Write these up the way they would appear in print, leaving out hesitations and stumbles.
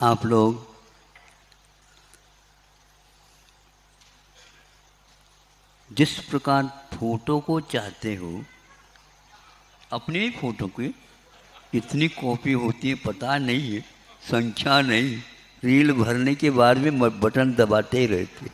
आप लोग जिस प्रकार फोटो को चाहते हो, अपने ही फोटो की इतनी कॉपी होती है पता नहीं है, संख्या नहीं। रील भरने के बाद में बटन दबाते ही रहते।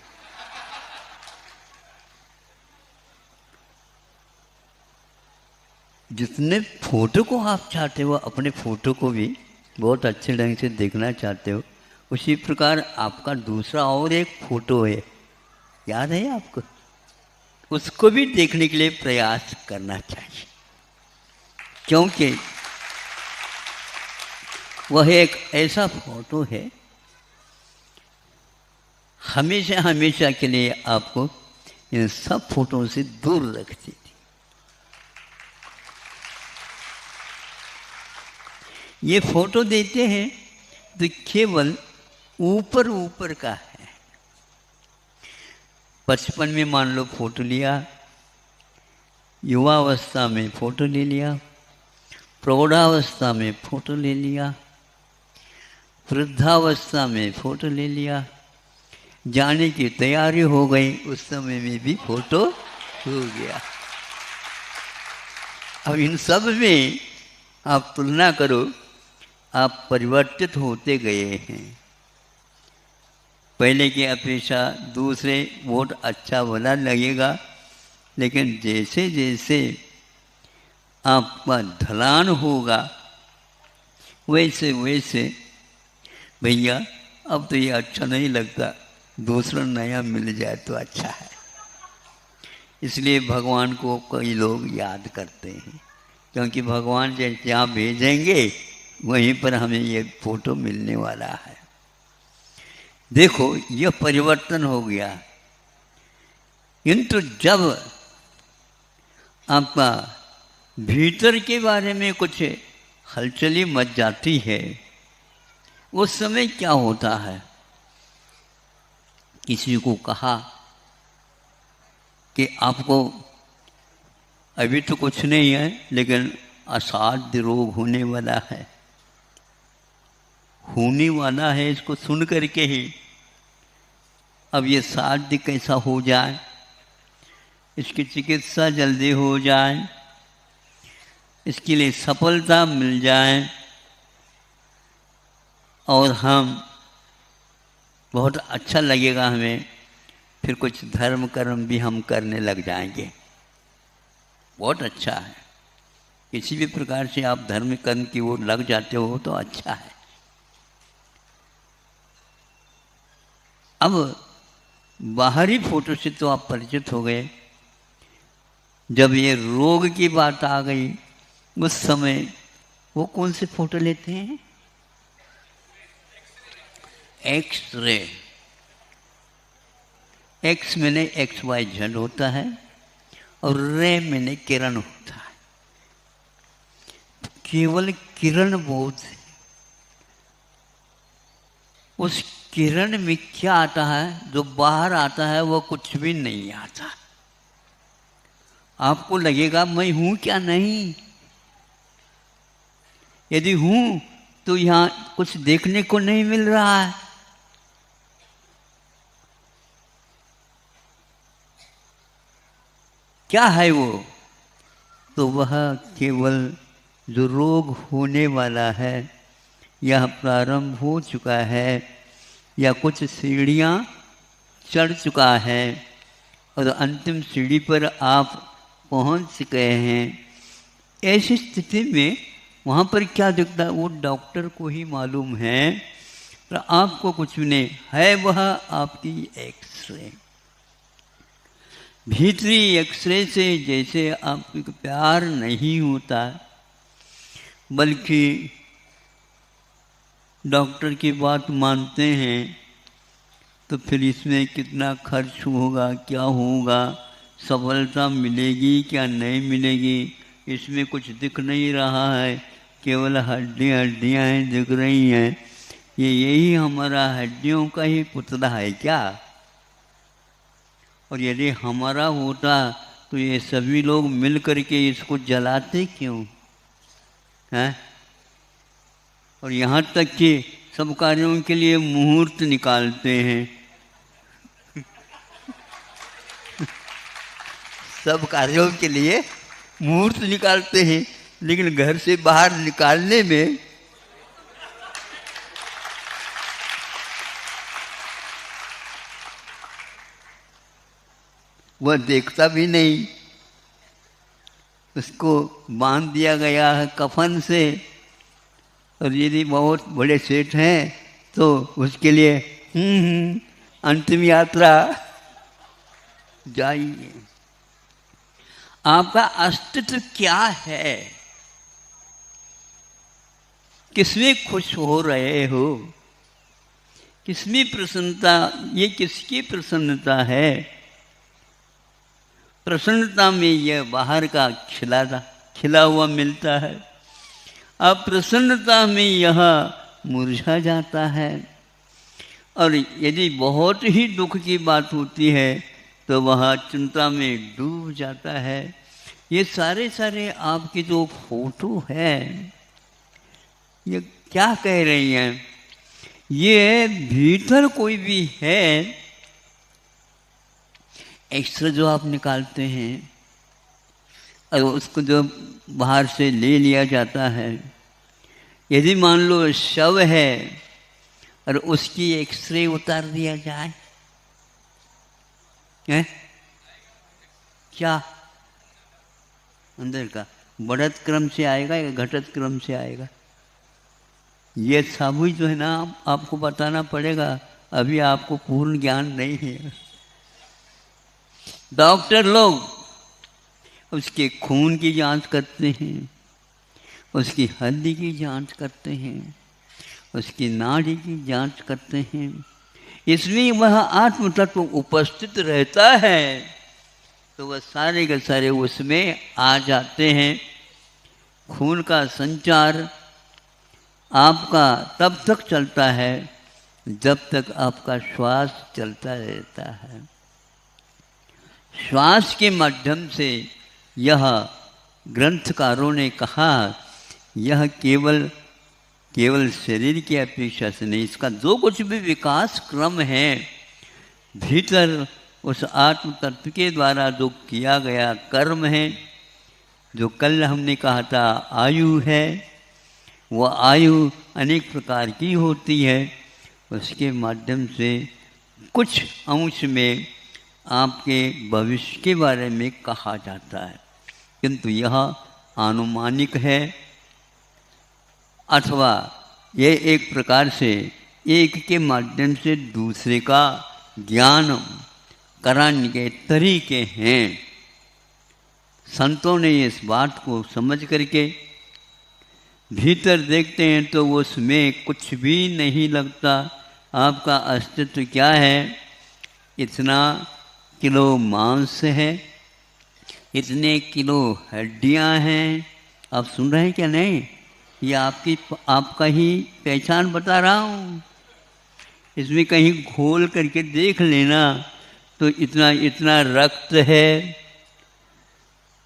जितने फोटो को आप चाहते हो, अपने फोटो को भी बहुत अच्छे ढंग से देखना चाहते हो, उसी प्रकार आपका दूसरा और एक फोटो है, याद है आपको? उसको भी देखने के लिए प्रयास करना चाहिए, क्योंकि वह एक ऐसा फोटो है हमेशा हमेशा के लिए आपको इन सब फोटो से दूर रखती थी। ये फोटो देते हैं तो केवल ऊपर ऊपर का है। बचपन में मान लो फोटो लिया, युवावस्था में फोटो ले लिया, प्रौढ़ावस्था में फोटो ले लिया, वृद्धावस्था में फोटो ले लिया, जाने की तैयारी हो गई उस समय में भी फोटो हो गया। अब इन सब में आप तुलना करो, आप परिवर्तित होते गए हैं। पहले की अपेक्षा दूसरे वोट अच्छा भला लगेगा, लेकिन जैसे जैसे आपका ढलान होगा वैसे वैसे भैया अब तो ये अच्छा नहीं लगता, दूसरा नया मिल जाए तो अच्छा है। इसलिए भगवान को कई लोग याद करते हैं, क्योंकि भगवान जहाँ भेजेंगे वहीं पर हमें ये फोटो मिलने वाला है। देखो यह परिवर्तन हो गया, किंतु जब आपका भीतर के बारे में कुछ हलचली मच जाती है, उस समय क्या होता है? किसी को कहा कि आपको अभी तो कुछ नहीं है, लेकिन असाध्य रोग होने वाला है, होने वाला है, इसको सुन करके ही अब ये साध्य कैसा हो जाए, इसकी चिकित्सा जल्दी हो जाए, इसके लिए सफलता मिल जाए और हम बहुत अच्छा लगेगा हमें, फिर कुछ धर्म कर्म भी हम करने लग जाएंगे। बहुत अच्छा है, किसी भी प्रकार से आप धर्म कर्म की ओर लग जाते हो तो अच्छा है। अब बाहरी फोटो से तो आप परिचित हो गए, जब ये रोग की बात आ गई उस समय वो कौन से फोटो लेते हैं? एक्सरे। एक्स मैंने एक्स वाई जेड होता है और रे मैंने किरण होता है। केवल किरण बहुत है, उस किरण में क्या आता है, जो बाहर आता है वो कुछ भी नहीं आता। आपको लगेगा मैं हूं क्या? नहीं, यदि हूं तो यहां कुछ देखने को नहीं मिल रहा है। क्या है वो? तो वह केवल जो रोग होने वाला है, यह प्रारंभ हो चुका है या कुछ सीढ़ियां चढ़ चुका है और अंतिम सीढ़ी पर आप पहुंच गए हैं, ऐसी स्थिति में वहाँ पर क्या दिखता है वो डॉक्टर को ही मालूम है, तो आपको कुछ नहीं है। वह आपकी एक्सरे, भीतरी एक्सरे से जैसे आपको प्यार नहीं होता, बल्कि डॉक्टर की बात मानते हैं, तो फिर इसमें कितना खर्च होगा, क्या होगा, सफलता मिलेगी क्या नहीं मिलेगी, इसमें कुछ दिख नहीं रहा है, केवल हड्डियाँ हड्डियाँ हैं दिख रही हैं, ये यही हमारा हड्डियों का ही पुतला है क्या? और यदि हमारा होता तो ये सभी लोग मिल करके इसको जलाते क्यों हैं? और यहाँ तक कि सब कार्यों के लिए मुहूर्त निकालते हैं। सब कार्यों के लिए मुहूर्त निकालते हैं, लेकिन घर से बाहर निकालने में वह देखता भी नहीं। उसको बांध दिया गया है कफन से, और यदि बहुत बड़े सेठ हैं तो उसके लिए अंतिम यात्रा जाइए। आपका अस्तित्व क्या है? किसमें खुश हो रहे हो? किसमें प्रसन्नता? ये किसकी प्रसन्नता है? प्रसन्नता में यह बाहर का खिला हुआ मिलता है, अब प्रसन्नता में यह मुरझा जाता है। और यदि बहुत ही दुख की बात होती है तो वह चिंता में डूब जाता है। ये सारे आपके जो फोटो है, ये क्या कह रही हैं? ये भीतर कोई भी है, एक्सरे जो आप निकालते हैं और उसको जो बाहर से ले लिया जाता है, यदि मान लो शव है और उसकी एक्सरे उतार दिया जाए, है क्या अंदर का बढ़त क्रम से आएगा या घटत क्रम से आएगा? ये सब जो है ना आपको बताना पड़ेगा, अभी आपको पूर्ण ज्ञान नहीं है। डॉक्टर लोग उसके खून की जांच करते हैं, उसकी हड्डी की जांच करते हैं, उसकी नाड़ी की जांच करते हैं। इसमें वह आत्म तत्व उपस्थित रहता है तो वह सारे के सारे उसमें आ जाते हैं। खून का संचार आपका तब तक चलता है जब तक आपका श्वास चलता रहता है। श्वास के माध्यम से यह ग्रंथकारों ने कहा, यह केवल शरीर की अपेक्षा से नहीं, इसका जो कुछ भी विकास क्रम है भीतर उस आत्म तत्व के द्वारा जो किया गया कर्म है, जो कल हमने कहा था आयु है, वह आयु अनेक प्रकार की होती है। उसके माध्यम से कुछ अंश में आपके भविष्य के बारे में कहा जाता है, किंतु यह आनुमानिक है, अथवा ये एक प्रकार से एक के माध्यम से दूसरे का ज्ञान कराने के तरीके हैं। संतों ने इस बात को समझ करके भीतर देखते हैं तो उसमें कुछ भी नहीं लगता। आपका अस्तित्व क्या है? इतना किलो मांस है, इतने किलो हड्डियां हैं। आप सुन रहे हैं क्या? नहीं, ये आपका ही पहचान बता रहा हूँ। इसमें कहीं घोल करके देख लेना तो इतना इतना रक्त है,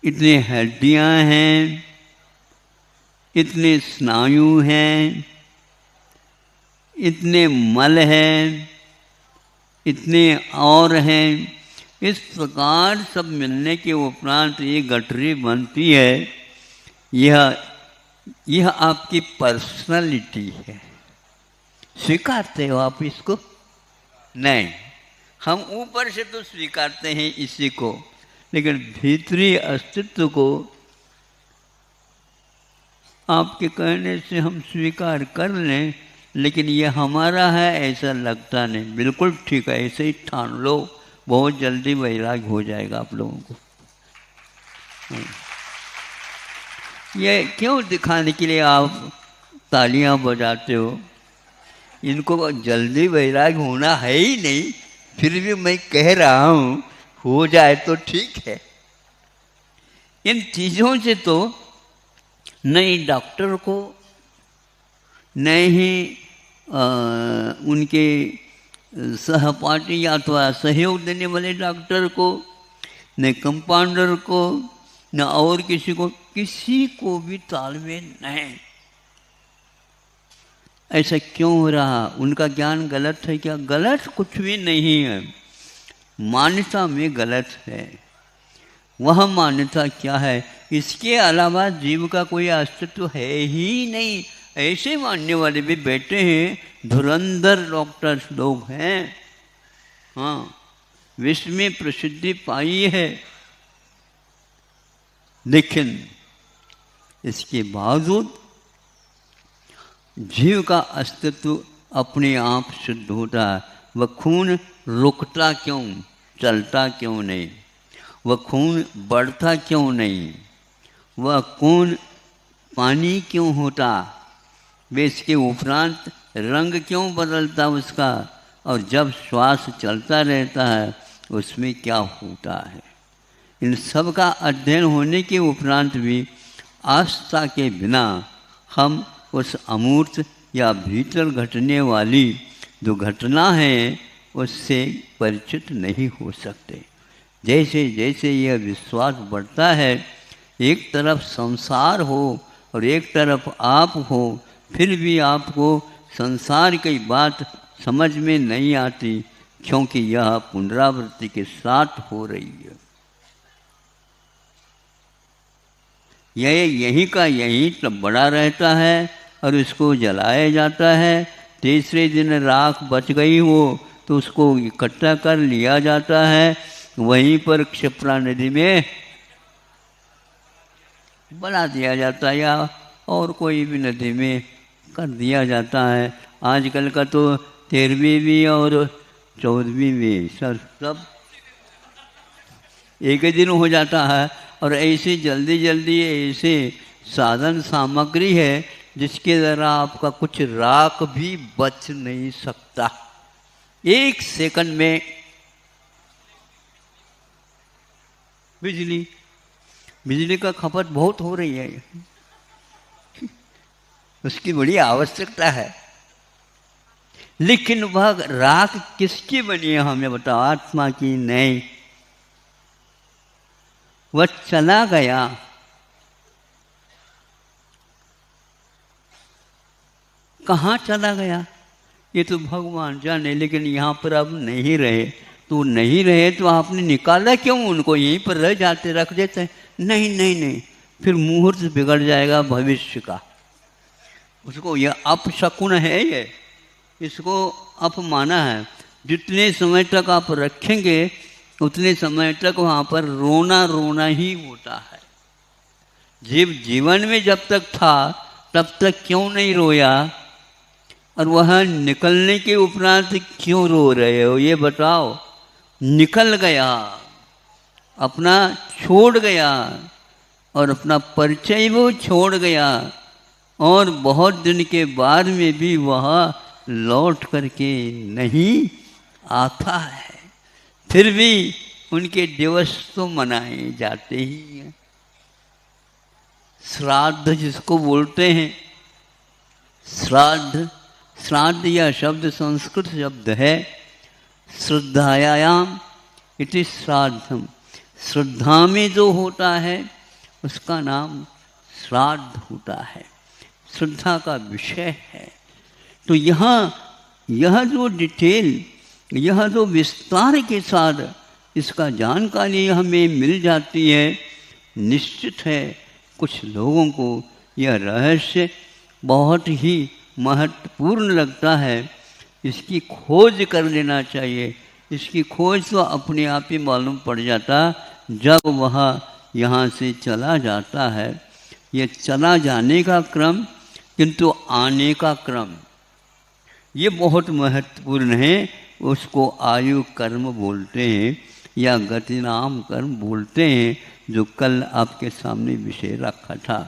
इतने हड्डियां हैं, इतने स्नायु हैं, इतने मल हैं, इतने और हैं। इस प्रकार सब मिलने के उपरांत ये गठरी बनती है। यह आपकी पर्सनालिटी है। स्वीकारते हो आप इसको? नहीं, हम ऊपर से तो स्वीकारते हैं इसी को, लेकिन भीतरी अस्तित्व को आपके कहने से हम स्वीकार कर लें, लेकिन ये हमारा है ऐसा लगता नहीं। बिल्कुल ठीक है, ऐसे ही ठान लो, बहुत जल्दी वैराग हो जाएगा आप लोगों को। ये क्यों दिखाने के लिए आप तालियां बजाते हो? इनको जल्दी वैराग होना है ही नहीं, फिर भी मैं कह रहा हूँ हो जाए तो ठीक है। इन चीज़ों से तो नहीं डॉक्टर को, नहीं ही उनके सहपाठी अथवा सहयोग देने वाले डॉक्टर को, न कंपाउंडर को, न और किसी को भी तालमेल नहीं। ऐसा क्यों हो रहा, उनका ज्ञान गलत है क्या? गलत कुछ भी नहीं है, मान्यता में गलत है। वह मान्यता क्या है? इसके अलावा जीव का कोई अस्तित्व है ही नहीं, ऐसे मानने वाले भी बैठे हैं, धुरंधर डॉक्टर्स लोग हैं। हाँ, विश्व में प्रसिद्धि पाई है, लेकिन इसके बावजूद जीव का अस्तित्व अपने आप सिद्ध होता है। वह खून रुकता क्यों, चलता क्यों नहीं? वह खून बढ़ता क्यों नहीं? वह खून पानी क्यों होता? वे इसके उपरांत रंग क्यों बदलता उसका? और जब श्वास चलता रहता है उसमें क्या होता है? इन सब का अध्ययन होने के उपरांत भी आस्था के बिना हम उस अमूर्त या भीतर घटने वाली जो घटना है उससे परिचित नहीं हो सकते। जैसे जैसे यह विश्वास बढ़ता है, एक तरफ संसार हो और एक तरफ आप हो, फिर भी आपको संसार की बात समझ में नहीं आती, क्योंकि यह पुनरावृत्ति के साथ हो रही है। यह यहीं का यहीं तब बड़ा रहता है और इसको जलाया जाता है। तीसरे दिन राख बच गई हो तो उसको इकट्ठा कर लिया जाता है, वहीं पर क्षिप्रा नदी में बना दिया जाता है या और कोई भी नदी में कर दिया जाता है। आजकल का तो 13वीं भी और 14वीं भी सब एक ही दिन हो जाता है। और ऐसी जल्दी जल्दी ऐसे साधन सामग्री है जिसके द्वारा आपका कुछ राख भी बच नहीं सकता। एक सेकंड में बिजली का खपत बहुत हो रही है, उसकी बड़ी आवश्यकता है। लेकिन वह राख किसकी बनी है हमें बताओ? आत्मा की नहीं। वह चला गया, कहाँ चला गया ये तो भगवान जाने, लेकिन यहाँ पर अब नहीं रहे। तो नहीं रहे तो आपने निकाला क्यों उनको? यहीं पर रह जाते, रख देते। नहीं नहीं नहीं, फिर मुहूर्त बिगड़ जाएगा भविष्य का। उसको यह अपशकुन है, ये इसको अपमाना है। जितने समय तक आप रखेंगे उतने समय तक वहाँ पर रोना रोना ही होता है। जीव जीवन में जब तक था तब तक क्यों नहीं रोया, और वह निकलने के उपरांत क्यों रो रहे हो ये बताओ? निकल गया, अपना छोड़ गया और अपना परिचय वो छोड़ गया, और बहुत दिन के बाद में भी वह लौट करके नहीं आता है। फिर भी उनके दिवस तो मनाए जाते ही हैं। श्राद्ध जिसको बोलते हैं, श्राद्ध, श्राद्ध यह शब्द संस्कृत शब्द है। श्रद्धायाम इति श्राद्धम, श्रद्धा में जो होता है उसका नाम श्राद्ध होता है, श्रद्धा का विषय है। तो यह जो डिटेल, यह जो विस्तार के साथ इसका जानकारी हमें मिल जाती है, निश्चित है कुछ लोगों को यह रहस्य बहुत ही महत्वपूर्ण लगता है। इसकी खोज कर लेना चाहिए। इसकी खोज तो अपने आप ही मालूम पड़ जाता जब वह यहाँ से चला जाता है। ये चला जाने का क्रम, किंतु आने का क्रम ये बहुत महत्वपूर्ण है। उसको आयु कर्म बोलते हैं या गतिनाम कर्म बोलते हैं, जो कल आपके सामने विषय रखा था।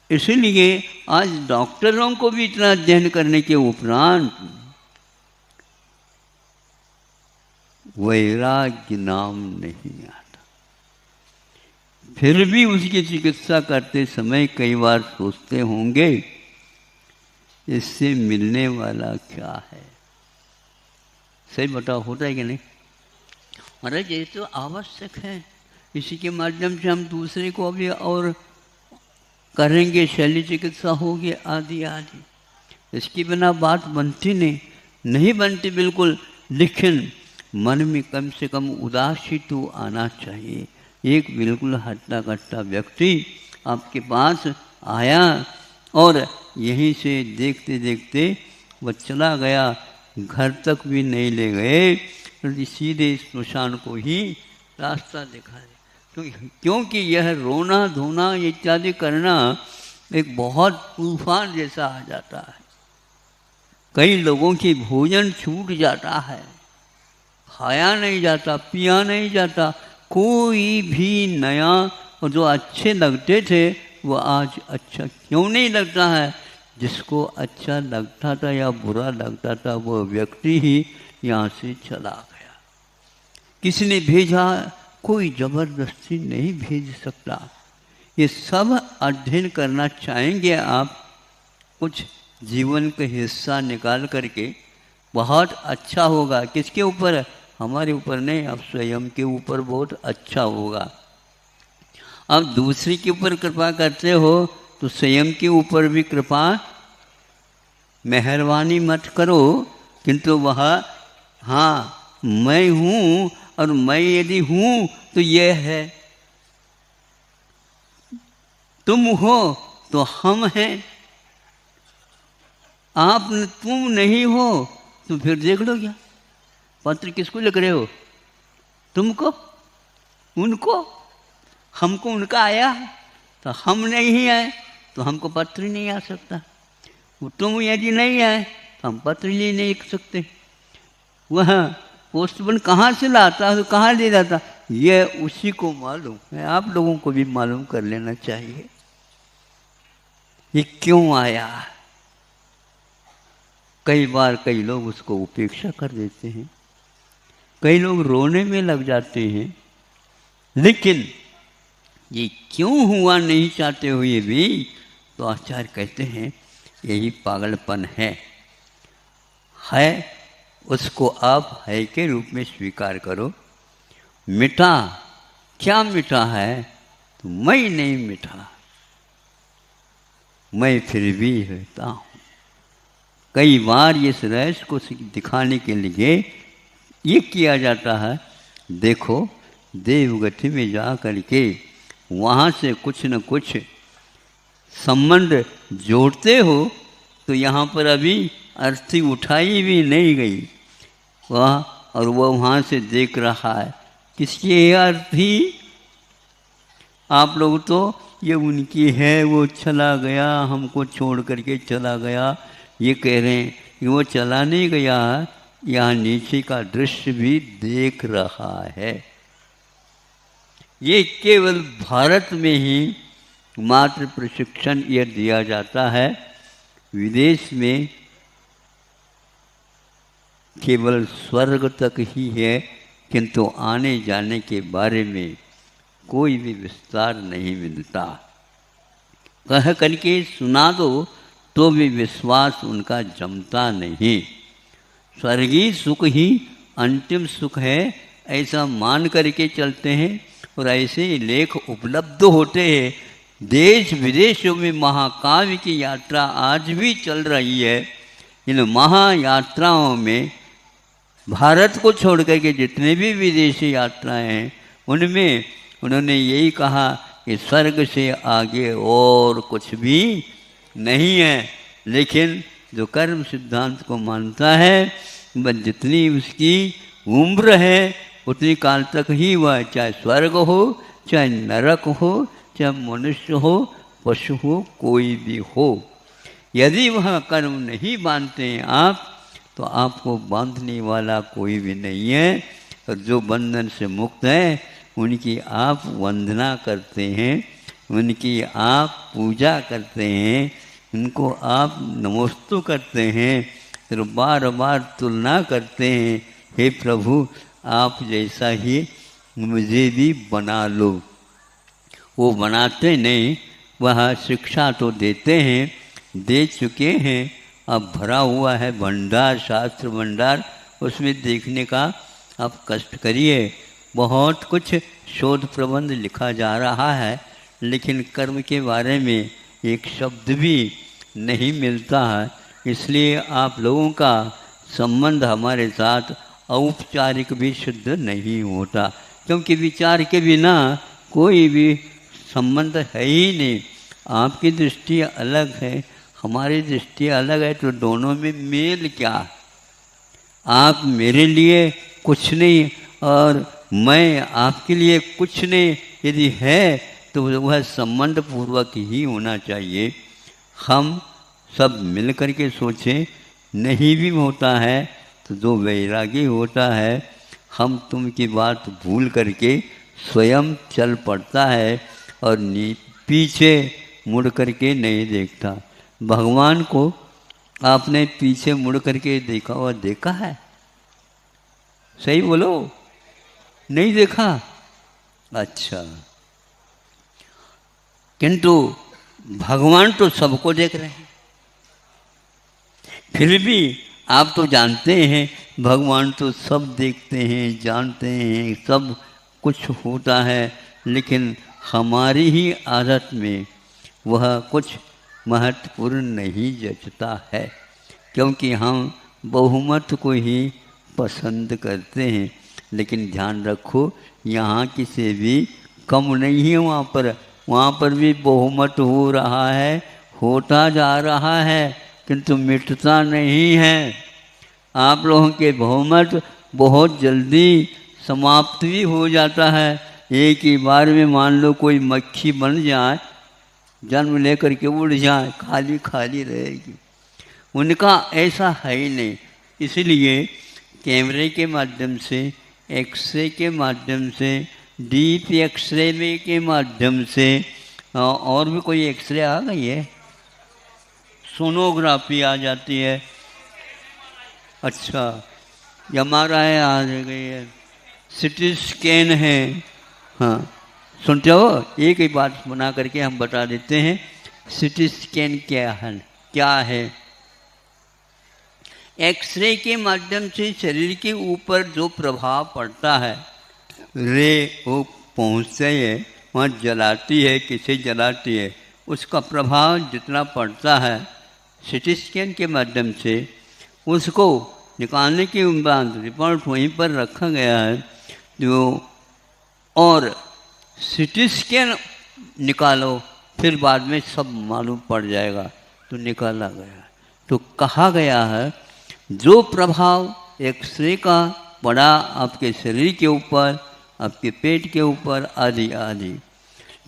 इसलिए आज डॉक्टरों को भी इतना अध्ययन करने के उपरांत वैराग्य नाम नहीं आता। फिर भी उसकी चिकित्सा करते समय कई बार सोचते होंगे इससे मिलने वाला क्या है। सही बताओ, होता है कि नहीं? महाराज ये तो आवश्यक है, इसी के माध्यम से हम दूसरे को अभी और करेंगे, शल्य चिकित्सा होगी आदि आदि। इसके बिना बात बनती नहीं बनती बिल्कुल। लेकिन मन में कम से कम उदासी तो आना चाहिए। एक बिल्कुल हट्टा कट्टा व्यक्ति आपके पास आया और यहीं से देखते देखते वह चला गया, घर तक भी नहीं ले गए, सीधे स्मशान को ही रास्ता दिखाया। क्योंकि यह रोना धोना इत्यादि करना एक बहुत तूफान जैसा आ जाता है। कई लोगों की भोजन छूट जाता है, खाया नहीं जाता, पिया नहीं जाता, कोई भी नया और जो अच्छे लगते थे वो आज अच्छा क्यों नहीं लगता है। जिसको अच्छा लगता था या बुरा लगता था वो व्यक्ति ही यहाँ से चला गया। किसने भेजा? कोई जबरदस्ती नहीं भेज सकता। ये सब अध्ययन करना चाहेंगे आप, कुछ जीवन का हिस्सा निकाल करके, बहुत अच्छा होगा। किसके ऊपर? हमारे ऊपर नहीं, अब स्वयं के ऊपर बहुत अच्छा होगा। अब दूसरे के ऊपर कृपा करते हो तो स्वयं के ऊपर भी कृपा मेहरबानी मत करो, किंतु वह हाँ मैं हूँ और मैं यदि हूँ तो यह है, तुम हो तो हम हैं, आप तुम नहीं हो तो फिर देख लो क्या। पत्र किसको लिख रहे हो? तुमको? उनको? हमको उनका आया है तो हम नहीं आए तो हमको पत्र नहीं आ सकता। वो तुम यदि नहीं आए तो हम पत्र ले नहीं लिख सकते। वह पोस्टमैन कहाँ से लाता है तो कहाँ ले जाता, यह उसी को मालूम है। आप लोगों को भी मालूम कर लेना चाहिए ये क्यों आया। कई बार कई लोग उसको उपेक्षा कर देते हैं, कई लोग रोने में लग जाते हैं, लेकिन ये क्यों हुआ नहीं चाहते हुए भी तो आचार्य कहते हैं यही पागलपन है। उसको आप है के रूप में स्वीकार करो। मिटा क्या मिटा है? तो मैं नहीं मिटा, मैं फिर भी रहता हूँ। कई बार इस रहस्य को दिखाने के लिए ये किया जाता है, देखो देवगति में जा करके वहाँ से कुछ न कुछ संबंध जोड़ते हो तो यहाँ पर अभी अर्थी उठाई भी नहीं गई वह, और वह वहाँ से देख रहा है किसकी है अर्थी। आप लोग तो ये उनकी है, वो चला गया, हमको छोड़ करके चला गया, ये कह रहे हैं कि वो चला नहीं गया, यहाँ नीचे का दृश्य भी देख रहा है। ये केवल भारत में ही मात्र प्रशिक्षण यह दिया जाता है, विदेश में केवल स्वर्ग तक ही है, किंतु आने जाने के बारे में कोई भी विस्तार नहीं मिलता। कह करके सुना दो तो भी विश्वास उनका जमता नहीं। स्वर्गीय सुख ही अंतिम सुख है ऐसा मान करके चलते हैं और ऐसे ही लेख उपलब्ध होते हैं। देश विदेशों में महाकाव्य की यात्रा आज भी चल रही है। इन महायात्राओं में भारत को छोड़ करके जितने भी विदेशी यात्राएं हैं उनमें उन्होंने यही कहा कि स्वर्ग से आगे और कुछ भी नहीं है। लेकिन जो कर्म सिद्धांत को मानता है बस जितनी उसकी उम्र है उतनी काल तक ही वह, चाहे स्वर्ग हो चाहे नरक हो चाहे मनुष्य हो पशु हो कोई भी हो, यदि वह कर्म नहीं बांधते हैं आप तो आपको बांधने वाला कोई भी नहीं है। और जो बंधन से मुक्त है उनकी आप वंदना करते हैं, उनकी आप पूजा करते हैं, उनको आप नमोस्तु करते हैं, फिर बार बार तुलना करते हैं, हे प्रभु आप जैसा ही मुझे भी बना लो। वो बनाते नहीं, वह शिक्षा तो देते हैं, दे चुके हैं। अब भरा हुआ है भंडार, शास्त्र भंडार, उसमें देखने का आप कष्ट करिए। बहुत कुछ शोध प्रबंध लिखा जा रहा है, लेकिन कर्म के बारे में एक शब्द भी नहीं मिलता है। इसलिए आप लोगों का संबंध हमारे साथ औपचारिक भी शुद्ध नहीं होता, क्योंकि विचार के बिना कोई भी संबंध है ही नहीं। आपकी दृष्टि अलग है, हमारी दृष्टि अलग है, तो दोनों में मेल क्या? आप मेरे लिए कुछ नहीं और मैं आपके लिए कुछ नहीं, यदि है तो वह संबंध पूर्वक ही होना चाहिए। हम सब मिल कर के सोचें, नहीं भी होता है तो जो वैरागी होता है हम तुम की बात भूल करके स्वयं चल पड़ता है और पीछे मुड़ करके नहीं देखता। भगवान को आपने पीछे मुड़ करके देखा हुआ देखा है? सही बोलो, नहीं देखा? अच्छा, किंतु भगवान तो सबको देख रहे हैं। फिर भी आप तो जानते हैं भगवान तो सब देखते हैं, जानते हैं, सब कुछ होता है, लेकिन हमारी ही आदत में वह कुछ महत्वपूर्ण नहीं जचता है, क्योंकि हम बहुमत को ही पसंद करते हैं। लेकिन ध्यान रखो, यहाँ किसी भी कम नहीं है, वहाँ पर भी बहुमत हो रहा है, होता जा रहा है, किंतु मिटता नहीं है। आप लोगों के बहुमत बहुत जल्दी समाप्त भी हो जाता है। एक ही बार में मान लो कोई मक्खी बन जाए, जन्म लेकर के उड़ जाए, खाली खाली रहेगी। उनका ऐसा है ही नहीं। इसलिए कैमरे के माध्यम से, एक्सरे के माध्यम से, डीप एक्सरे में के माध्यम से, और भी कोई एक्सरे आ गई है, सोनोग्राफी आ जाती है, अच्छा MRI आ गई है, सिटी स्कैन है। हाँ सुनते हो, एक ही बात बना करके हम बता देते हैं। सिटी स्कैन क्या है? एक्सरे के माध्यम से शरीर के ऊपर जो प्रभाव पड़ता है, रे वो पहुँचते है, वहाँ जलाती है, किसे जलाती है, उसका प्रभाव जितना पड़ता है सिटी स्कैन के माध्यम से उसको निकालने के बाद रिपोर्ट वहीं पर रखा गया है। जो और सिटी स्कैन निकालो, फिर बाद में सब मालूम पड़ जाएगा, तो निकाला गया। तो कहा गया है जो प्रभाव एक्सरे का पड़ा आपके शरीर के ऊपर, आपके पेट के ऊपर आदि आदि,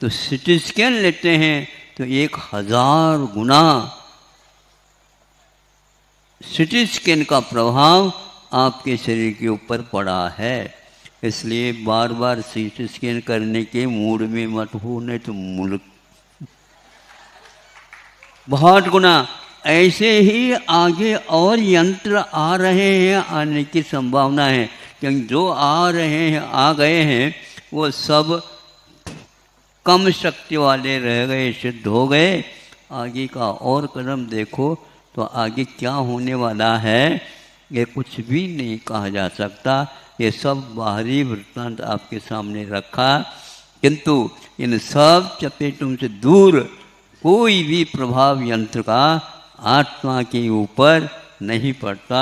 तो सिटी स्कैन लेते हैं तो 1000 गुना सिटी स्कैन का प्रभाव आपके शरीर के ऊपर पड़ा है। इसलिए बार बार सिटी स्कैन करने के मूड में मत हो, नहीं तो मुल्क बहुत गुना। ऐसे ही आगे और यंत्र आ रहे हैं, आने की संभावना है, क्योंकि जो आ रहे हैं, आ गए हैं, वो सब कम शक्ति वाले रह गए, सिद्ध हो गए। आगे का और कदम देखो तो आगे क्या होने वाला है ये कुछ भी नहीं कहा जा सकता। ये सब बाहरी वृत्तांत आपके सामने रखा, किंतु इन सब चपेटों से दूर कोई भी प्रभाव यंत्र का आत्मा के ऊपर नहीं पड़ता।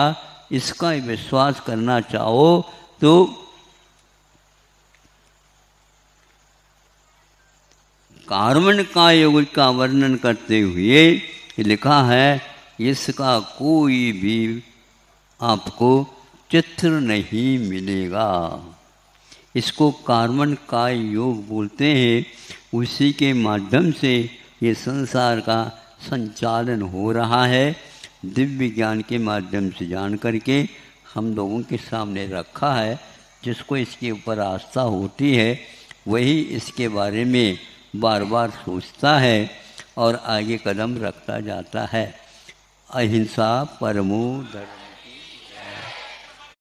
इसका विश्वास करना चाहो तो कार्बन का योग का वर्णन करते हुए लिखा है, इसका कोई भी आपको चित्र नहीं मिलेगा। इसको कार्बन का योग बोलते हैं। उसी के माध्यम से ये संसार का संचालन हो रहा है। दिव्य ज्ञान के माध्यम से जान करके हम लोगों के सामने रखा है। जिसको इसके ऊपर आस्था होती है वही इसके बारे में बार बार सोचता है और आगे कदम रखता जाता है। अहिंसा परमो धर्म।